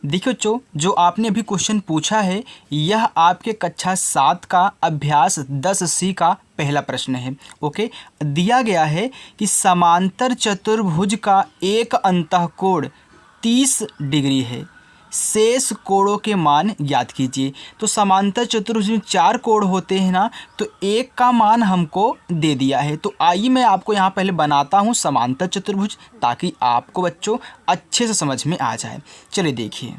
देखिए बच्चों, जो आपने अभी क्वेश्चन पूछा है यह आपके कक्षा 7 का अभ्यास 10C का पहला प्रश्न है। ओके, दिया गया है कि समांतर चतुर्भुज का एक अंतःकोण 30 डिग्री है, शेष कोणों के मान ज्ञात कीजिए। तो समांतर चतुर्भुज में 4 कोण होते हैं ना, तो एक का मान हमको दे दिया है। तो आइए मैं आपको यहाँ पहले बनाता हूँ समांतर चतुर्भुज, ताकि आपको बच्चों अच्छे से समझ में आ जाए। चलिए देखिए,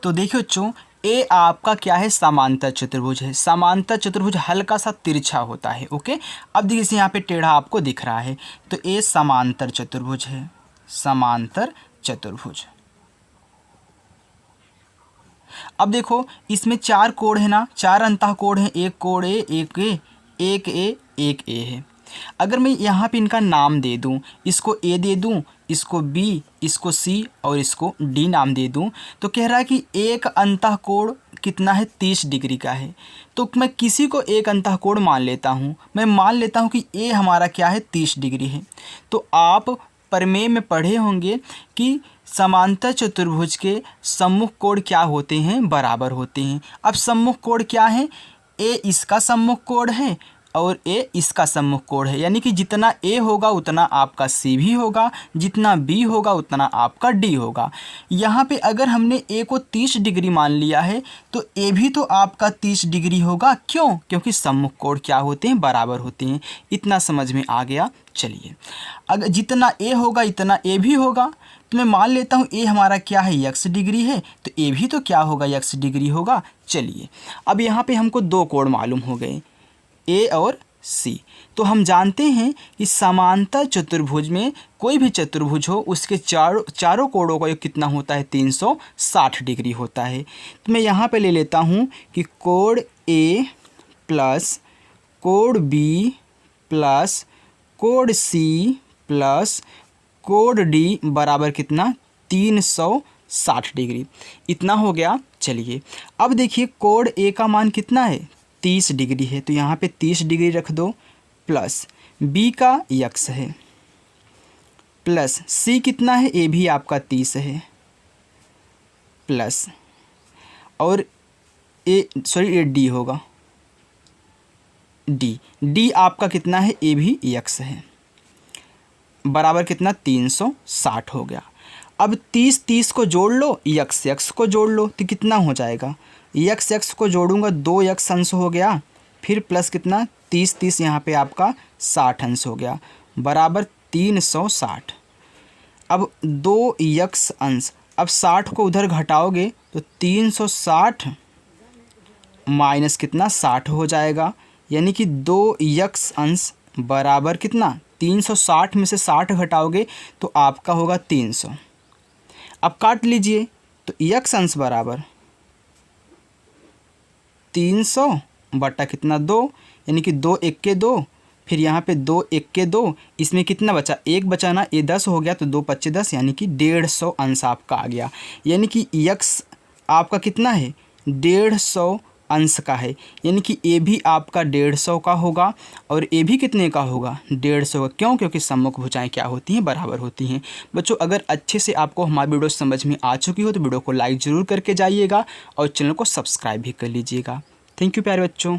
तो देखिए बच्चों, ए आपका क्या है, समांतर चतुर्भुज है। समांतर चतुर्भुज हल्का सा तिरछा होता है। ओके, अब देखिए इसे यहाँ पे टेढ़ा आपको दिख रहा है, तो ए समांतर चतुर्भुज है, समांतर चतुर्भुज। अब देखो इसमें 4 कोण है ना, 4 अंतःकोण है, एक कोण ए, एक ए, एक ए, एक ए है। अगर मैं यहाँ पे इनका नाम दे दूँ, इसको ए दे दूँ, इसको बी, इसको सी और इसको डी नाम दे दूँ, तो कह रहा है कि एक अंतःकोण कितना है, 30 डिग्री का है। तो मैं किसी को एक अंतःकोण मान लेता हूँ, मैं मान लेता हूँ कि ए हमारा क्या है, 30 डिग्री है। तो आप प्रमेय में पढ़े होंगे कि समांतर चतुर्भुज के सम्मुख कोण क्या होते हैं, बराबर होते हैं। अब सम्मुख कोण क्या है, ए इसका सम्मुख कोण है और ए इसका सम्मुख कोण है, यानी कि जितना ए होगा उतना आपका सी भी होगा, जितना बी होगा उतना आपका डी होगा। यहाँ पे अगर हमने ए को 30 डिग्री मान लिया है तो ए भी तो आपका 30 डिग्री होगा। क्यों? क्योंकि सम्मुख कोण क्या होते हैं, बराबर होते हैं। इतना समझ में आ गया। चलिए, अगर जितना ए होगा इतना ए भी होगा, तो मैं मान लेता हूँ ए हमारा क्या है, x डिग्री है, तो ए भी तो क्या होगा, x डिग्री होगा। चलिए, अब यहाँ पे हमको 2 कोण मालूम हो गए, ए और सी। तो हम जानते हैं कि समांतर चतुर्भुज में कोई भी चतुर्भुज हो उसके चारों कोणों का योग कितना होता है, 360 डिग्री होता है। तो मैं यहाँ पे ले लेता हूँ कि कोण ए प्लस कोण बी प्लस कोण सी प्लस कोण डी बराबर कितना, 360 डिग्री। इतना हो गया। चलिए, अब देखिए कोण ए का मान कितना है, 30 डिग्री है, तो यहाँ पे 30 डिग्री रख दो, प्लस बी का x है, प्लस सी कितना है, ए भी आपका 30 है, प्लस और ये डी होगा, डी आपका कितना है, ए भी x है, बराबर कितना, 360 हो गया। अब 30 को जोड़ लो, x को जोड़ लो, तो कितना हो जाएगा, x को जोड़ूंगा 2x अंश हो गया, फिर प्लस कितना, 30 यहाँ पे आपका 60 अंश हो गया, बराबर 360। अब 2x अंश, अब 60 को उधर घटाओगे तो 360 माइनस कितना, 60 हो जाएगा, यानी कि 2x अंश बराबर कितना, 360 में से 60 घटाओगे तो आपका होगा 300। अब काट लीजिए, तो x अंश बराबर 300 बटा कितना, 2, यानी कि 2 1 के 2, फिर यहाँ पे 2 1 के 2, इसमें कितना बचा, 1 बचा ना, ये 10 हो गया, तो 2 5 10, यानी कि 150 अंश आपका आ गया। यानी कि x आपका कितना है, 150 अंश का है, यानी कि ए भी आपका 150 का होगा और ए भी कितने का होगा, 150 का। क्यों? क्योंकि सम्मुख भुजाएं क्या होती हैं, बराबर होती हैं। बच्चों, अगर अच्छे से आपको हमारी वीडियो समझ में आ चुकी हो तो वीडियो को लाइक ज़रूर करके जाइएगा और चैनल को सब्सक्राइब भी कर लीजिएगा। थैंक यू प्यारे बच्चों।